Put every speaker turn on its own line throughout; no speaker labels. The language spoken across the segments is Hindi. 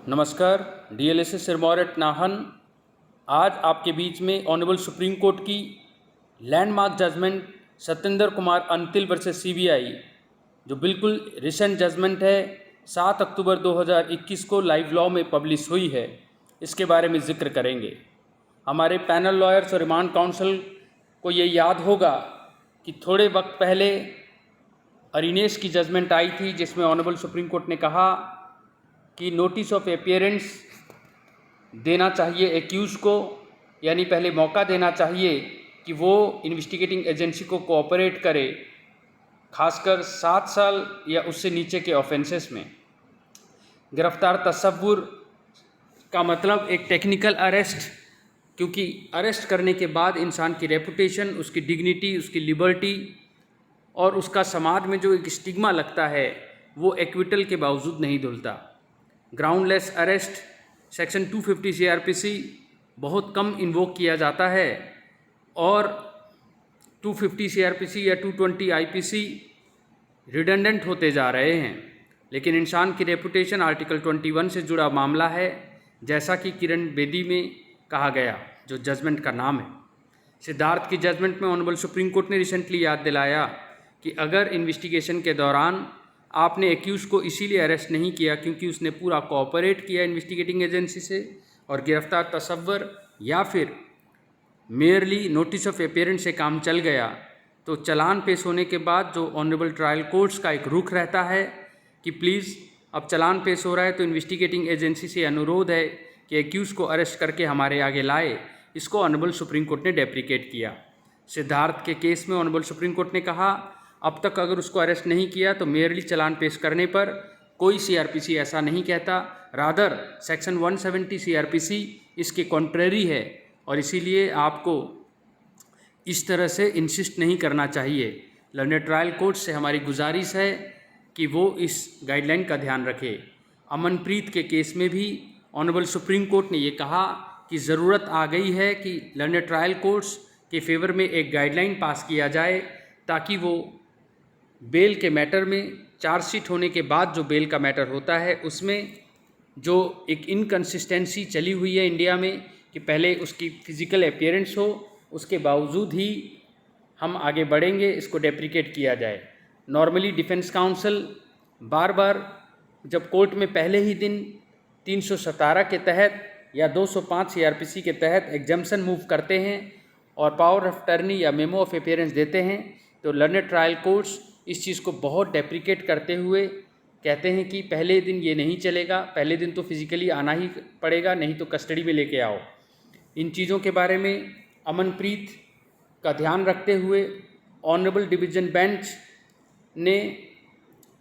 नमस्कार, डीएलएसए सिरमौर एट नाहन। आज आपके बीच में ऑनरेबल सुप्रीम कोर्ट की landmark judgement Satyendra Kumar Antil versus CBI, जो बिल्कुल रिसेंट जजमेंट है, 7 अक्टूबर 2021 को लाइव लॉ में पब्लिश हुई है, इसके बारे में जिक्र करेंगे। हमारे पैनल लॉयर्स और रिमांड काउंसिल को ये याद होगा कि थोड़े वक्त पहले अरिनेश की जजमेंट आई थी, जिसमें ऑनरेबल सुप्रीम कोर्ट ने कहा कि नोटिस ऑफ अपीयरेंस देना चाहिए एक्यूज़ को, यानी पहले मौका देना चाहिए कि वो इन्वेस्टिगेटिंग एजेंसी को कोऑपरेट करे, खासकर 7 साल या उससे नीचे के ऑफेंसेस में। गिरफ्तार तसव्वुर का मतलब एक टेक्निकल अरेस्ट, क्योंकि अरेस्ट करने के बाद इंसान की रेपुटेशन, उसकी डिग्निटी, उसकी लिबर्टी और उसका समाज में जो एक स्टिग्मा लगता है, वो एक्विटल के बावजूद नहीं धुलता। ग्राउंडलेस अरेस्ट सेक्शन 250 सीआरपीसी बहुत कम इन्वोक किया जाता है और 250 सीआरपीसी या 220 आईपीसी रिडंडेंट होते जा रहे हैं। लेकिन इंसान की रेपुटेशन आर्टिकल 21 से जुड़ा मामला है, जैसा कि किरण बेदी में कहा गया, जो जजमेंट का नाम है। सिद्धार्थ की जजमेंट में ऑनरेबल सुप्रीम कोर्ट ने रिसेंटली याद दिलाया कि अगर इन्वेस्टिगेशन के दौरान आपने एक्यूज़ को इसीलिए अरेस्ट नहीं किया क्योंकि उसने पूरा कोऑपरेट किया इन्वेस्टिगेटिंग एजेंसी से, और गिरफ्तार तसव्वुर या फिर मेयरली नोटिस ऑफ अपीयरेंस से काम चल गया, तो चालान पेश होने के बाद जो ऑनरेबल ट्रायल कोर्ट्स का एक रुख रहता है कि प्लीज़ अब चालान पेश हो रहा है तो इन्वेस्टिगेटिंग एजेंसी से अनुरोध है कि एक्यूज़ को अरेस्ट करके हमारे आगे लाए, इसको ऑनरेबल सुप्रीम कोर्ट ने डेप्रिकेट किया। सिद्धार्थ के केस में ऑनरेबल सुप्रीम कोर्ट ने कहा अब तक अगर उसको अरेस्ट नहीं किया तो मेयरली चालान पेश करने पर कोई सीआरपीसी ऐसा नहीं कहता, रादर सेक्शन 170 सीआरपीसी इसके कॉन्ट्रेरी है, और इसीलिए आपको इस तरह से इंसिस्ट नहीं करना चाहिए। लर्नर ट्रायल कोर्ट से हमारी गुजारिश है कि वो इस गाइडलाइन का ध्यान रखे। अमनप्रीत के केस में भी ऑनरेबल सुप्रीम कोर्ट ने ये कहा कि ज़रूरत आ गई है कि लर्नर ट्रायल कोर्ट्स के फेवर में एक गाइडलाइन पास किया जाए, ताकि वो बेल के मैटर में चार्जशीट होने के बाद जो बेल का मैटर होता है, उसमें जो एक इनकन्सिस्टेंसी चली हुई है इंडिया में कि पहले उसकी फिज़िकल अपीयरेंस हो, उसके बावजूद ही हम आगे बढ़ेंगे, इसको डेप्रिकेट किया जाए। नॉर्मली डिफेंस काउंसिल बार बार जब कोर्ट में पहले ही दिन 317 के तहत या 205 सीआरपीसी के तहत एग्जम्पशन मूव करते हैं और पावर ऑफ अटर्नी या मेमो ऑफ अपीयरेंस देते हैं, तो लर्नर ट्रायल कोर्ट्स इस चीज़ को बहुत डेप्रिकेट करते हुए कहते हैं कि पहले दिन ये नहीं चलेगा, पहले दिन तो फिज़िकली आना ही पड़ेगा, नहीं तो कस्टडी में लेके आओ। इन चीज़ों के बारे में अमनप्रीत का ध्यान रखते हुए ऑनरेबल डिवीज़न बेंच ने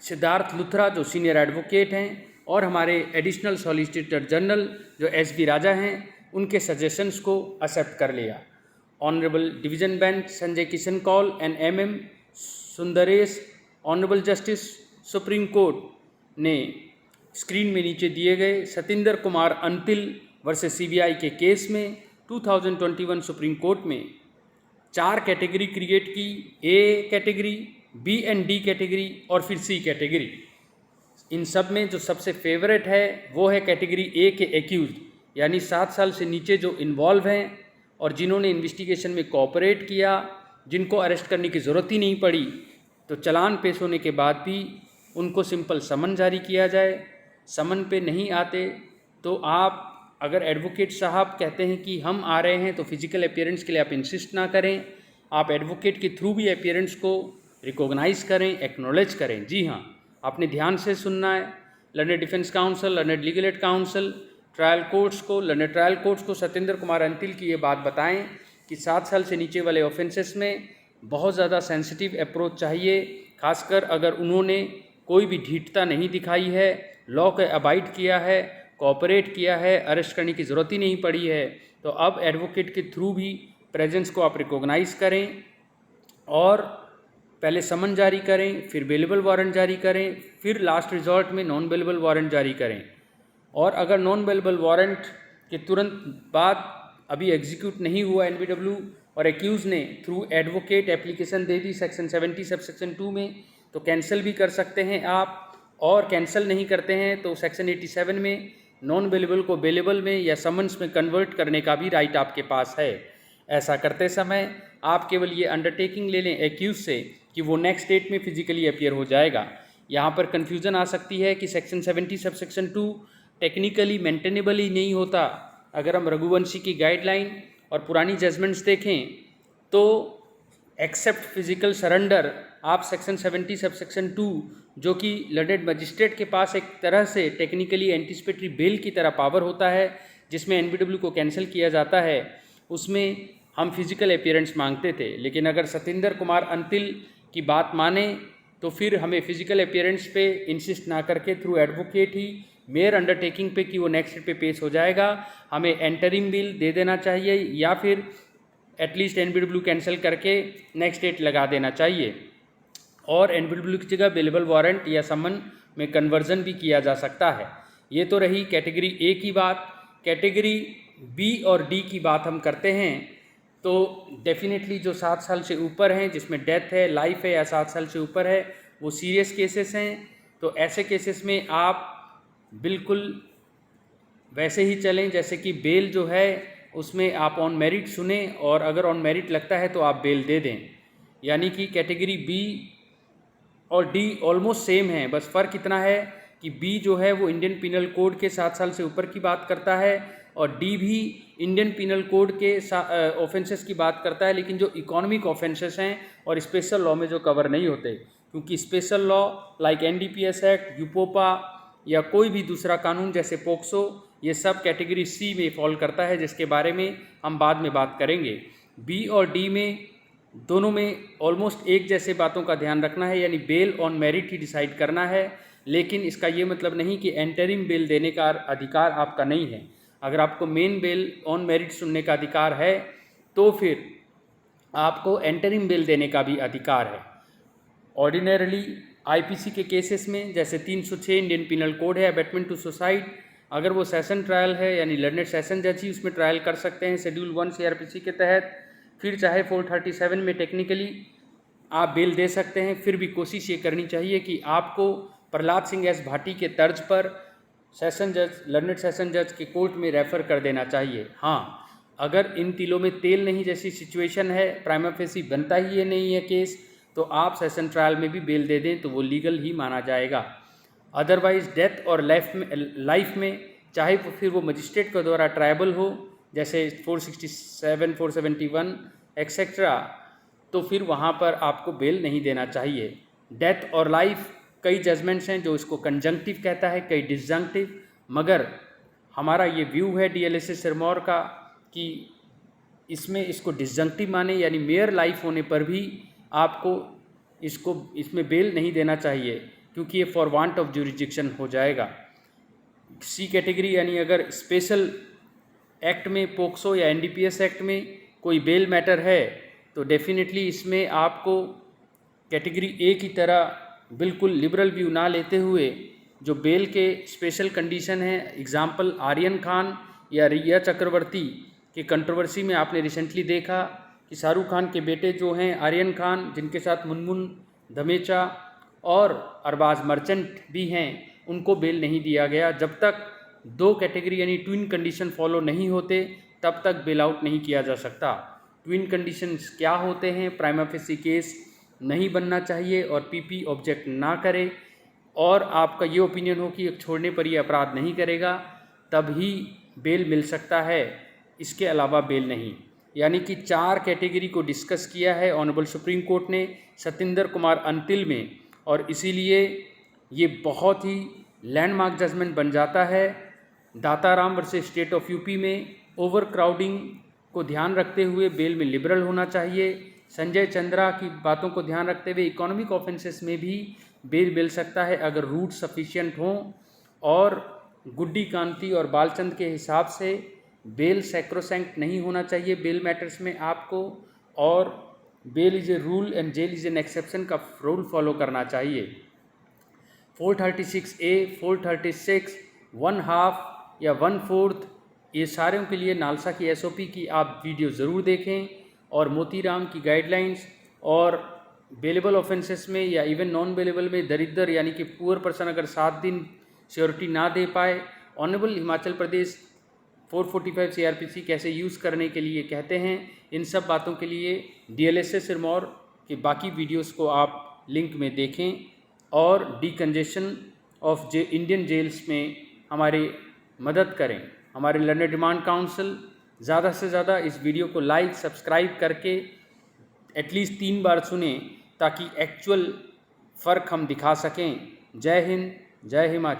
सिद्धार्थ लुथरा, जो सीनियर एडवोकेट हैं, और हमारे एडिशनल सॉलिसिटर जनरल जो एस.बी. राजा हैं, उनके सजेशंस को एक्सेप्ट कर लिया। Honourable division bench Sanjay Kishan Kaul and M M. Sundaresh, honourable justice supreme court ने स्क्रीन में नीचे दिए गए सत्येंद्र कुमार अंतिल वर्सेस सीबीआई के केस में 2021 सुप्रीम कोर्ट में 4 कैटेगरी क्रिएट की, A category, B and D category और फिर सी कैटेगरी। इन सब में जो सबसे फेवरेट है वो है कैटेगरी ए के एक्यूज, यानी 7 साल से नीचे जो इन्वॉल्व हैं और जिन्होंने इन्वेस्टिगेशन में कोऑपरेट किया, जिनको अरेस्ट करने की ज़रूरत ही नहीं पड़ी, तो चालान पेश होने के बाद भी उनको सिंपल समन जारी किया जाए। समन पे नहीं आते तो आप, अगर एडवोकेट साहब कहते हैं कि हम आ रहे हैं, तो फिज़िकल अपीयरेंस के लिए आप इंसिस्ट ना करें, आप एडवोकेट के थ्रू भी अपीयरेंस को रिकॉग्नाइज़ करें, एक्नॉलेज करें। जी हाँ, आपने ध्यान से सुनना है। Learner defence council, learner legal aid council, trial courts को, लर्नर ट्रायल कोर्ट्स को सत्येंद्र कुमार अंतिल की ये बात बताएं कि 7 साल से नीचे वाले ऑफेंसेस में बहुत ज़्यादा सेंसिटिव अप्रोच चाहिए, खासकर अगर उन्होंने कोई भी ढीठता नहीं दिखाई है, लॉ के अबाइड किया है, कोऑपरेट किया है, अरेस्ट करने की ज़रूरत ही नहीं पड़ी है, तो अब एडवोकेट के थ्रू भी प्रेजेंस को आप रिकॉग्नाइज़ करें और पहले समन जारी करें, फिर बेलेबल वारंट जारी करें, फिर लास्ट रिजॉर्ट में नॉन बेलेबल वारंट जारी करें। और अगर नॉन बेलेबल वारंट के तुरंत बाद अभी एग्जीक्यूट नहीं हुआ एनबीडब्ल्यू और एक्यूज़ ने through advocate application they the section 70 sub section 2 में, तो कैंसिल भी कर सकते हैं आप, और कैंसिल नहीं करते हैं तो सेक्शन 87 में नॉन बेलेबल को बेलेबल में या समन्स में कन्वर्ट करने का भी राइट आपके पास है। ऐसा करते समय आप केवल ये अंडरटेकिंग ले लें एक्यूज से कि वो नेक्स्ट डेट में फिजिकली अपीयर हो जाएगा। यहाँ पर कन्फ्यूज़न आ सकती है कि सेक्शन 70 सबसेक्शन 2 टेक्निकली मेंटेनेबल ही नहीं होता। अगर हम रघुवंशी की गाइडलाइन और पुरानी जजमेंट्स देखें तो एक्सेप्ट फिजिकल सरेंडर आप सेक्शन 70 सबसेक्शन 2 जो कि लर्नेड मजिस्ट्रेट के पास एक तरह से टेक्निकली एंटिसिपेटरी बेल की तरह पावर होता है जिसमें एनबीडब्ल्यू को कैंसिल किया जाता है, उसमें हम फिजिकल अपीयरेंस मांगते थे। लेकिन अगर सतिंदर कुमार अंतिल की बात माने तो फिर हमें फिजिकल अपीयरेंस पे इंसिस्ट ना करके थ्रू एडवोकेट ही मेयर अंडरटेकिंग पे कि वो नेक्स्ट डेट पे पेश हो जाएगा, हमें एंटरिम बिल दे देना चाहिए या फिर एटलीस्ट एनबीडब्ल्यू कैंसिल करके नेक्स्ट डेट लगा देना चाहिए। और एनबीडब्ल्यू की जगह बेलेबल वारंट या समन में कन्वर्जन भी किया जा सकता है। ये तो रही कैटेगरी ए की बात। कैटेगरी बी और डी की बात हम करते हैं तो डेफिनेटली जो 7 साल से ऊपर हैं, जिसमें डेथ है, लाइफ है या 7 साल से ऊपर है, वो सीरियस केसेस हैं। तो ऐसे केसेस में आप बिल्कुल वैसे ही चलें जैसे कि बेल जो है उसमें आप ऑन मेरिट सुने और अगर ऑन मेरिट लगता है तो आप बेल दे दें। यानी कि कैटेगरी बी और डी ऑलमोस्ट सेम है, बस फ़र्क इतना है कि बी जो है वो इंडियन पिनल कोड के 7 साल से ऊपर की बात करता है और डी भी इंडियन पिनल कोड के ऑफेंसेस की बात करता है, लेकिन जो इकोनॉमिक ऑफेंसेस हैं और स्पेशल लॉ में जो कवर नहीं होते, क्योंकि special law like NDPS act, यूपोपा या कोई भी दूसरा कानून जैसे पोक्सो, ये सब कैटेगरी सी में फॉल करता है, जिसके बारे में हम बाद में बात करेंगे। बी और डी में दोनों में ऑलमोस्ट एक जैसे बातों का ध्यान रखना है, यानी बेल ऑन मेरिट ही डिसाइड करना है। लेकिन इसका ये मतलब नहीं कि एंटरिम बेल देने का अधिकार आपका नहीं है। अगर आपको मेन बेल ऑन मेरिट सुनने का अधिकार है तो फिर आपको एंटरिम बेल देने का भी अधिकार है। ऑर्डिनरली आईपीसी के केसेस में जैसे 306 इंडियन पिनल कोड है अबेटमेंट टू सुसाइड, अगर वो सेशन ट्रायल है यानी लर्नेड सेशन जज ही उसमें ट्रायल कर सकते हैं शेड्यूल 1 सीआरपीसी के तहत। फिर चाहे 437 में टेक्निकली आप बेल दे सकते हैं, फिर भी कोशिश ये करनी चाहिए कि आपको प्रहलाद सिंह एस भाटी के तर्ज पर सेशन जज, लर्नेड सेशन जज के कोर्ट में रेफ़र कर देना चाहिए। हाँ, अगर इन तिलों में तेल नहीं जैसी सिचुएशन है, प्राइमा फेसी बनता ही ये नहीं है केस, तो आप सेशन ट्रायल में भी बेल दे दें तो वो लीगल ही माना जाएगा। अदरवाइज़ डेथ और लाइफ में चाहे फिर वो मजिस्ट्रेट के द्वारा ट्रायबल हो जैसे 467, 471 एक्सेट्रा, तो फिर वहाँ पर आपको बेल नहीं देना चाहिए। डेथ और लाइफ कई जजमेंट्स हैं जो इसको कंजंक्टिव कहता है, कई डिसजंक्टिव, मगर हमारा ये व्यू है डीएलएसए सिरमौर का कि इसमें इसको डिसजंक्टिव माने, यानी मेयर लाइफ होने पर भी आपको इसमें बेल नहीं देना चाहिए क्योंकि ये फॉर वांट ऑफ ज्यूरिसडिक्शन हो जाएगा। सी कैटेगरी यानी अगर स्पेशल एक्ट में पोक्सो या एनडीपीएस एक्ट में कोई बेल मैटर है तो डेफिनेटली इसमें आपको कैटेगरी ए की तरह बिल्कुल लिबरल व्यू ना लेते हुए जो बेल के स्पेशल कंडीशन हैं, एग्जाम्पल आर्यन खान या रिया चक्रवर्ती की कंट्रोवर्सी में आपने रिसेंटली देखा कि शाहरुख खान के बेटे जो हैं आर्यन खान, जिनके साथ मुनमुन धमेचा और अरबाज मर्चेंट भी हैं, उनको बेल नहीं दिया गया। जब तक 2 कैटेगरी यानी ट्विन कंडीशन फॉलो नहीं होते तब तक बेल आउट नहीं किया जा सकता। ट्विन कंडीशंस क्या होते हैं? प्राइमा फेसी केस नहीं बनना चाहिए और पीपी ऑब्जेक्ट ना करे और आपका ये ओपिनियन हो कि छोड़ने पर ये अपराध नहीं करेगा, तभी बेल मिल सकता है, इसके अलावा बेल नहीं। यानी कि 4 कैटेगरी को डिस्कस किया है ऑनरेबल सुप्रीम कोर्ट ने सतिंदर कुमार अंतिल में, और इसीलिए ये बहुत ही लैंडमार्क जजमेंट बन जाता है। Dataram versus state of UP में ओवर क्राउडिंग को ध्यान रखते हुए बेल में लिबरल होना चाहिए। संजय चंद्रा की बातों को ध्यान रखते हुए इकोनॉमिक ऑफेंसेस में भी बेल मिल सकता है अगर रूट सफिशिएंट हों, और गुड्डी कांति और बालचंद के हिसाब से बेल सैक्रोसैंक्ट नहीं होना चाहिए बेल मैटर्स में आपको, और bail is a rule and jail is an exception का रूल फॉलो करना चाहिए। 436A, 436, 1/2 या 1/4 ये सारों के लिए नालसा की SOP की आप वीडियो ज़रूर देखें, और मोतीराम की गाइडलाइंस और बेलेबल ऑफेंसेस में या इवन नॉन बेलेबल में दरिद्र यानी कि पुअर पर्सन अगर 7 दिन श्योरिटी ना दे पाए ऑनरेबल हिमाचल प्रदेश 445 CRPC कैसे यूज़ करने के लिए कहते हैं, इन सब बातों के लिए DLSA सिरमौर के बाकी वीडियोस को आप लिंक में देखें और डीकंजेशन ऑफ इंडियन जेल्स में हमारी मदद करें। हमारे लर्नर डिमांड काउंसिल ज़्यादा से ज़्यादा इस वीडियो को लाइक सब्सक्राइब करके एटलीस्ट 3 बार सुने ताकि एक्चुअल फ़र्क हम दिखा सकें। जय हिंद, जय हिमाचल।